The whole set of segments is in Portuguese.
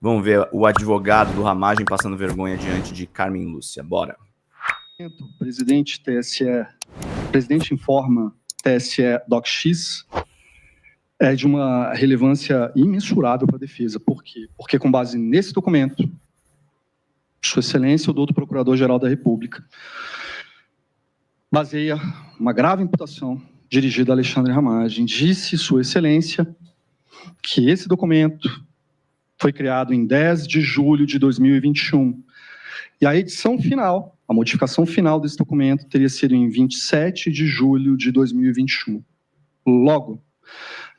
Vamos ver o advogado do Ramagem passando vergonha diante de Carmen Lúcia. Bora. Presidente informa TSE Doc X é de uma relevância imensurável para a defesa. Por quê? Porque, com base nesse documento, Sua Excelência, o doutor Procurador-Geral da República, baseia uma grave imputação dirigida a Alexandre Ramagem. Disse Sua Excelência que esse documento foi criado em 10 de julho de 2021. E a edição final, a modificação final desse documento teria sido em 27 de julho de 2021. Logo,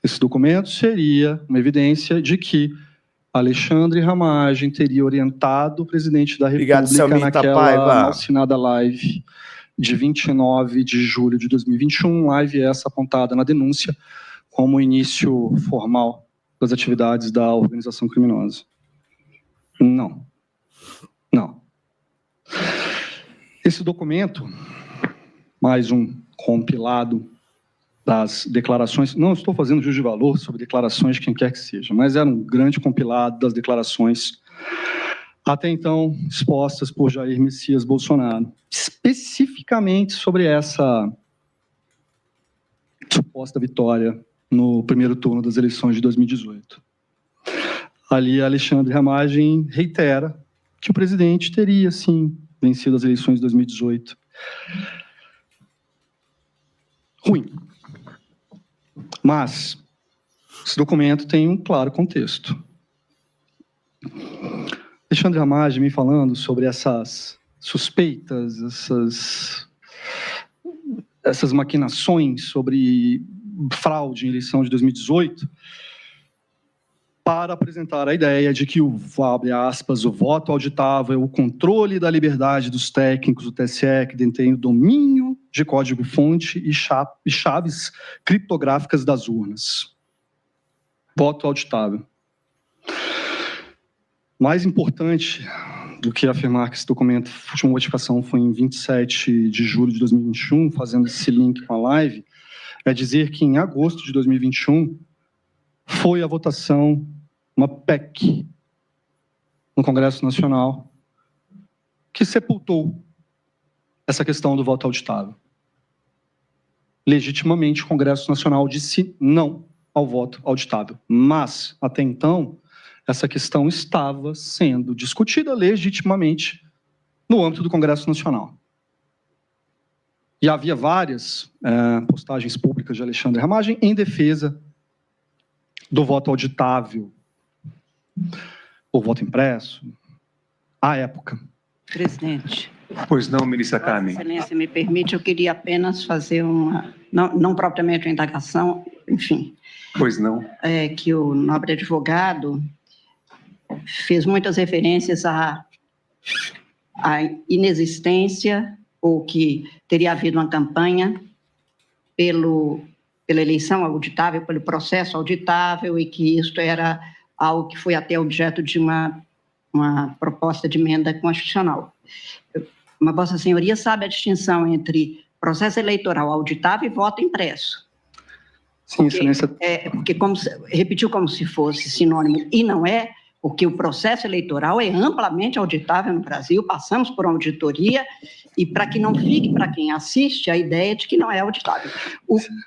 esse documento seria uma evidência de que Alexandre Ramagem teria orientado o presidente da República naquela malsinada live de 29 de julho de 2021, live essa apontada na denúncia como início formal das atividades da organização criminosa. Não. Esse documento, mais um compilado das declarações, não estou fazendo juízo de valor sobre declarações de quem quer que seja, mas era um grande compilado das declarações até então expostas por Jair Messias Bolsonaro, especificamente sobre essa suposta vitória no primeiro turno das eleições de 2018. Ali, Alexandre Ramagem reitera que o presidente teria, sim, vencido as eleições de 2018. Ruim. Mas esse documento tem um claro contexto. Alexandre Ramagem me falando sobre essas suspeitas, essas maquinações sobre fraude em eleição de 2018, para apresentar a ideia de que abre aspas, o voto auditável, o controle da liberdade dos técnicos do TSE, que detém o domínio de código-fonte e chaves criptográficas das urnas. Voto auditável. Mais importante do que afirmar que esse documento, a última modificação foi em 27 de julho de 2021, fazendo esse link com a live, é dizer que em agosto de 2021 foi a votação, uma PEC, no Congresso Nacional, que sepultou essa questão do voto auditável. Legitimamente, o Congresso Nacional disse não ao voto auditável. Mas, até então, essa questão estava sendo discutida legitimamente no âmbito do Congresso Nacional. E havia várias postagens públicas de Alexandre Ramagem em defesa do voto auditável, ou voto impresso, à época. Presidente. Pois não, ministra Carmen. Vossa Excelência, me permite, eu queria apenas fazer uma, não propriamente uma indagação, enfim. Pois não. Que o nobre advogado fez muitas referências à inexistência, ou que teria havido uma campanha pela eleição auditável, pelo processo auditável, e que isto era algo que foi até objeto de uma proposta de emenda constitucional. Mas Vossa Senhoria sabe a distinção entre processo eleitoral auditável e voto impresso. Sim, Excelência. Porque repetiu como se fosse sinônimo, e não é, porque o processo eleitoral é amplamente auditável no Brasil, passamos por uma auditoria, e para que não fique para quem assiste a ideia de que não é auditável.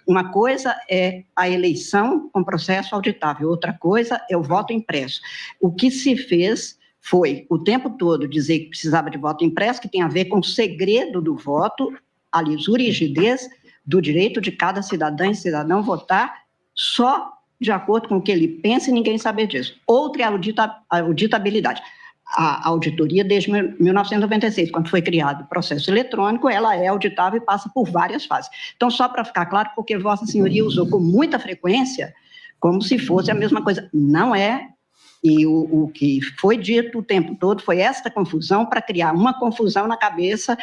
Uma coisa é a eleição com processo auditável, outra coisa é o voto impresso. O que se fez foi, o tempo todo, dizer que precisava de voto impresso, que tem a ver com o segredo do voto, a lisura e rigidez do direito de cada cidadã e cidadão votar só de acordo com o que ele pensa e ninguém saber disso. Outra é a auditabilidade. A auditoria, desde 1996, quando foi criado o processo eletrônico, ela é auditável e passa por várias fases. Então, só para ficar claro, porque Vossa Senhoria usou com muita frequência, como se fosse a mesma coisa. Não é, e o que foi dito o tempo todo foi esta confusão para criar uma confusão na cabeça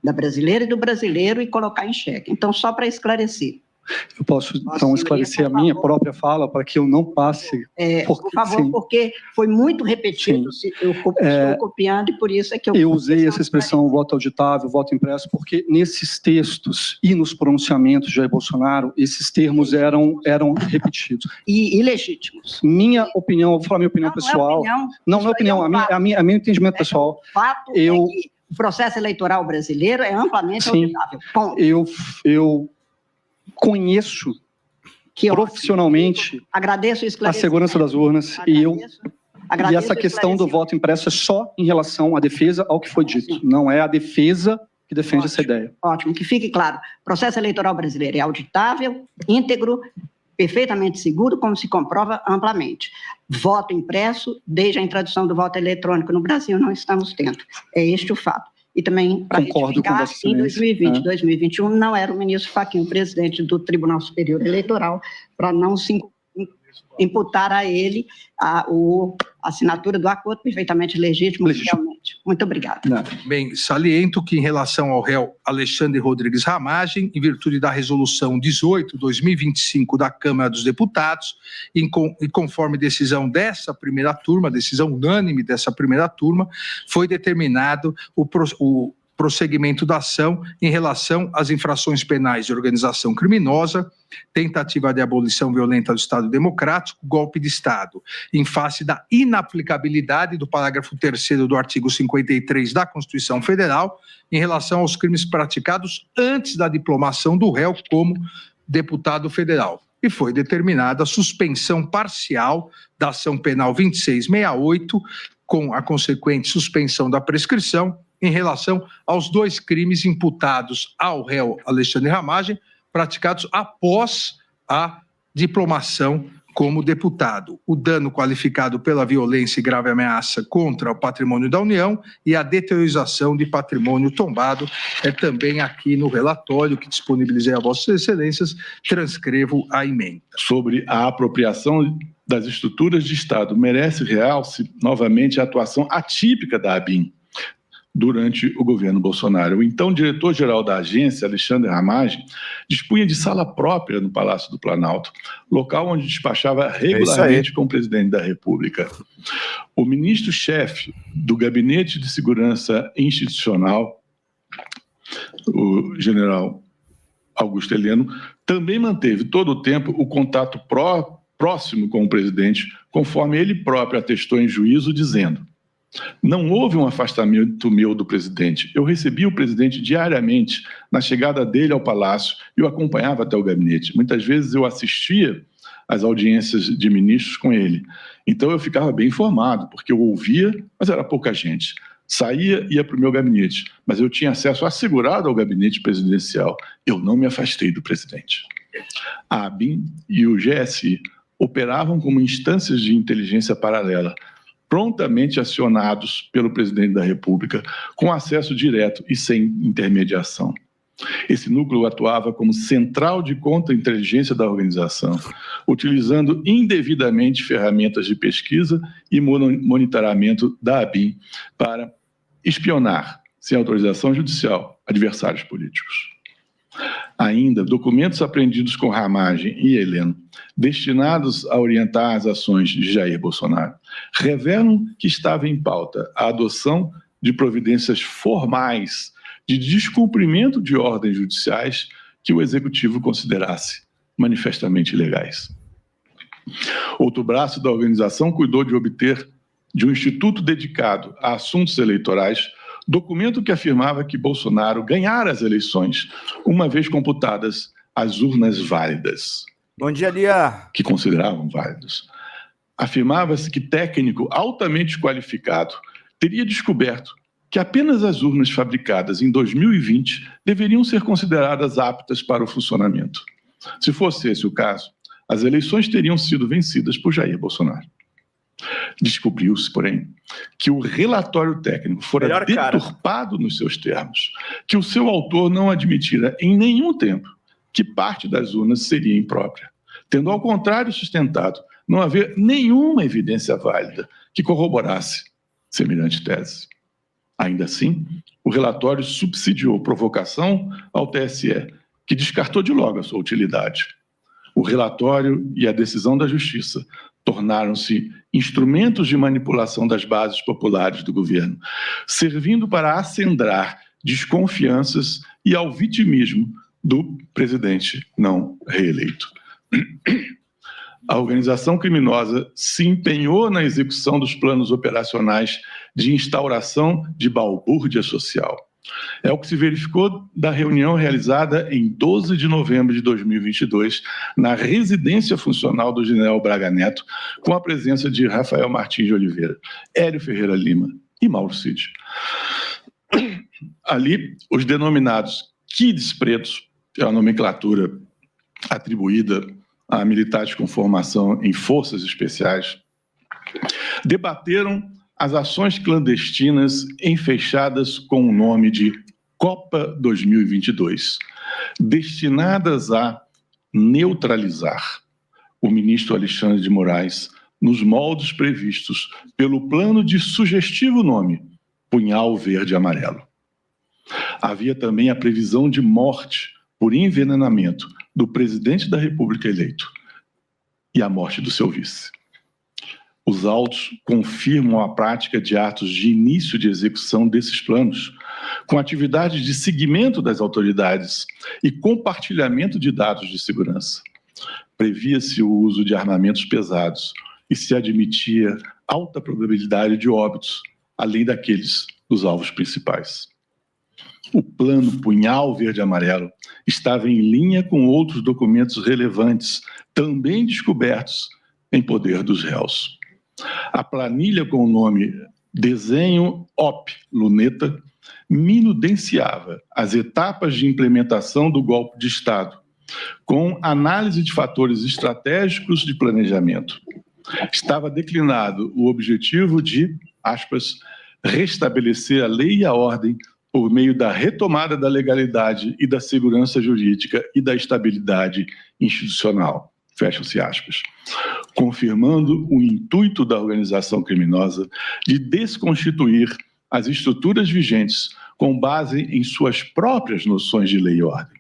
da brasileira e do brasileiro e colocar em xeque. Então, só para esclarecer. Eu posso, então, esclarecer a minha própria fala para que eu não passe... Por favor, sim. porque foi muito repetido, eu estou copiando, e por isso é que eu usei essa expressão voto auditável, voto impresso, porque nesses textos e nos pronunciamentos de Jair Bolsonaro, esses termos eram repetidos. E ilegítimos. Minha opinião, eu vou falar minha opinião pessoal. Não é opinião, a meu entendimento pessoal. O fato é que o processo eleitoral brasileiro é amplamente auditável. Ponto. Eu conheço profissionalmente agradeço a segurança das urnas e essa questão do voto impresso é só em relação à defesa ao que foi dito. Não é a defesa que defende essa ideia. Ótimo, que fique claro. O processo eleitoral brasileiro é auditável, íntegro, perfeitamente seguro, como se comprova amplamente. Voto impresso, desde a introdução do voto eletrônico no Brasil, não estamos tendo. É este o fato. E também, para retificar, em 2020, 2021, não era o ministro Fachin, presidente do Tribunal Superior Eleitoral, para não se imputar a ele a assinatura do acordo perfeitamente legítimo. Realmente. Muito obrigada. Bem, saliento que em relação ao réu Alexandre Rodrigues Ramagem, em virtude da resolução 18/2025 da Câmara dos Deputados, e conforme decisão dessa primeira turma, decisão unânime dessa primeira turma, foi determinado o prosseguimento da ação em relação às infrações penais de organização criminosa, tentativa de abolição violenta do Estado Democrático, golpe de Estado, em face da inaplicabilidade do parágrafo 3º do artigo 53 da Constituição Federal, em relação aos crimes praticados antes da diplomação do réu como deputado federal. E foi determinada a suspensão parcial da ação penal 2668, com a consequente suspensão da prescrição, em relação aos 2 crimes imputados ao réu Alexandre Ramagem, praticados após a diplomação como deputado. O dano qualificado pela violência e grave ameaça contra o patrimônio da União e a deteriorização de patrimônio tombado é também aqui no relatório que disponibilizei a Vossas Excelências, transcrevo a emenda. Sobre a apropriação das estruturas de Estado, merece realce novamente a atuação atípica da ABIN durante o governo Bolsonaro. O então diretor-geral da agência, Alexandre Ramagem, dispunha de sala própria no Palácio do Planalto, local onde despachava regularmente com o presidente da República. O ministro-chefe do Gabinete de Segurança Institucional, o general Augusto Heleno, também manteve todo o tempo o contato próximo com o presidente, conforme ele próprio atestou em juízo, dizendo: não houve um afastamento meu do presidente. Eu recebia o presidente diariamente na chegada dele ao palácio e o acompanhava até o gabinete. Muitas vezes eu assistia às audiências de ministros com ele. Então eu ficava bem informado, porque eu ouvia, mas era pouca gente. Saía, ia para o meu gabinete, mas eu tinha acesso assegurado ao gabinete presidencial. Eu não me afastei do presidente. A ABIN e o GSI operavam como instâncias de inteligência paralela, prontamente acionados pelo presidente da República, com acesso direto e sem intermediação. Esse núcleo atuava como central de contra-inteligência da organização, utilizando indevidamente ferramentas de pesquisa e monitoramento da ABIN para espionar, sem autorização judicial, adversários políticos. Ainda, documentos apreendidos com Ramagem e Heleno, destinados a orientar as ações de Jair Bolsonaro, revelam que estava em pauta a adoção de providências formais de descumprimento de ordens judiciais que o Executivo considerasse manifestamente ilegais. Outro braço da organização cuidou de obter de um instituto dedicado a assuntos eleitorais documento que afirmava que Bolsonaro ganhara as eleições, uma vez computadas as urnas válidas. Bom dia, Lia. Que consideravam válidas. Afirmava-se que técnico altamente qualificado teria descoberto que apenas as urnas fabricadas em 2020 deveriam ser consideradas aptas para o funcionamento. Se fosse esse o caso, as eleições teriam sido vencidas por Jair Bolsonaro. Descobriu-se, porém, que o relatório técnico fora deturpado nos seus termos, que o seu autor não admitira em nenhum tempo que parte das urnas seria imprópria, tendo ao contrário sustentado não haver nenhuma evidência válida que corroborasse semelhante tese. Ainda assim, o relatório subsidiou provocação ao TSE que descartou de logo a sua utilidade. O relatório e a decisão da Justiça tornaram-se instrumentos de manipulação das bases populares do governo, servindo para acendrar desconfianças e ao vitimismo do presidente não reeleito. A organização criminosa se empenhou na execução dos planos operacionais de instauração de balbúrdia social. É o que se verificou da reunião realizada em 12 de novembro de 2022, na residência funcional do general Braga Neto, com a presença de Rafael Martins de Oliveira, Hélio Ferreira Lima e Mauro Cid. Ali, os denominados kids pretos, que é a nomenclatura atribuída a militares com formação em forças especiais, debateram as ações clandestinas enfechadas com o nome de Copa 2022, destinadas a neutralizar o ministro Alexandre de Moraes nos moldes previstos pelo plano de sugestivo nome Punhal Verde e Amarelo. Havia também a previsão de morte por envenenamento do presidente da República eleito e a morte do seu vice. Os autos confirmam a prática de atos de início de execução desses planos, com atividades de seguimento das autoridades e compartilhamento de dados de segurança. Previa-se o uso de armamentos pesados e se admitia alta probabilidade de óbitos, além daqueles dos alvos principais. O plano Punhal Verde e Amarelo estava em linha com outros documentos relevantes, também descobertos em poder dos réus. A planilha com o nome Desenho OP Luneta minudenciava as etapas de implementação do golpe de Estado, com análise de fatores estratégicos de planejamento. Estava declinado o objetivo de, aspas, restabelecer a lei e a ordem por meio da retomada da legalidade e da segurança jurídica e da estabilidade institucional. Fecham-se aspas. Confirmando o intuito da organização criminosa de desconstituir as estruturas vigentes com base em suas próprias noções de lei e ordem.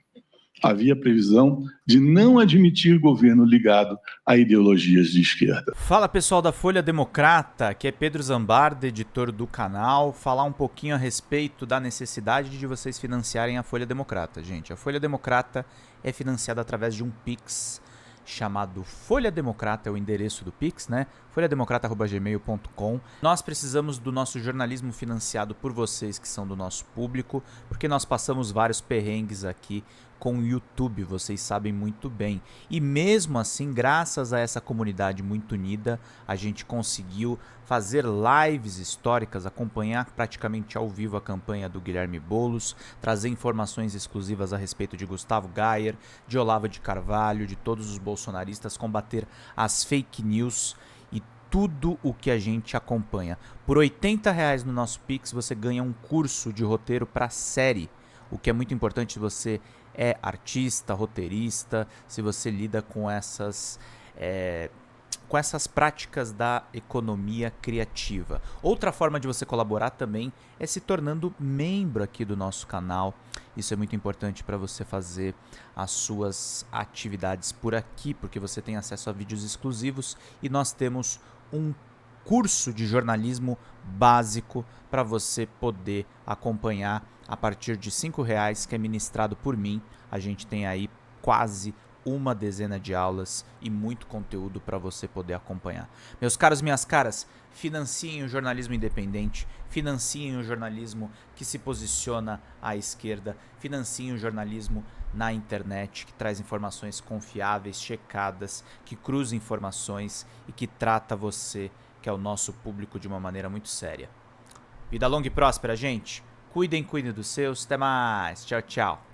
Havia previsão de não admitir governo ligado a ideologias de esquerda. Fala pessoal da Folha Democrata, aqui é Pedro Zambarda, editor do canal, falar um pouquinho a respeito da necessidade de vocês financiarem a Folha Democrata. Gente, a Folha Democrata é financiada através de um Pix chamado Folha Democrata, é o endereço do Pix, né? folhademocrata@gmail.com. Nós precisamos do nosso jornalismo financiado por vocês que são do nosso público, porque nós passamos vários perrengues aqui com o YouTube, vocês sabem muito bem. E mesmo assim, graças a essa comunidade muito unida, a gente conseguiu fazer lives históricas, acompanhar praticamente ao vivo a campanha do Guilherme Boulos, trazer informações exclusivas a respeito de Gustavo Gayer, de Olavo de Carvalho, de todos os bolsonaristas, combater as fake news e tudo o que a gente acompanha. Por R$80 no nosso Pix você ganha um curso de roteiro para série, o que é muito importante se você é artista, roteirista, se você lida com essas práticas da economia criativa. Outra forma de você colaborar também é se tornando membro aqui do nosso canal. Isso é muito importante para você fazer as suas atividades por aqui, porque você tem acesso a vídeos exclusivos e nós temos um curso de jornalismo básico para você poder acompanhar a partir de R$5, que é ministrado por mim. A gente tem aí quase uma dezena de aulas e muito conteúdo para você poder acompanhar. Meus caros, minhas caras, financiem o jornalismo independente, financiem o jornalismo que se posiciona à esquerda, financiem o jornalismo na internet, que traz informações confiáveis, checadas, que cruza informações e que trata você, que é o nosso público, de uma maneira muito séria. Vida longa e próspera, gente. Cuidem dos seus. Até mais. Tchau, tchau.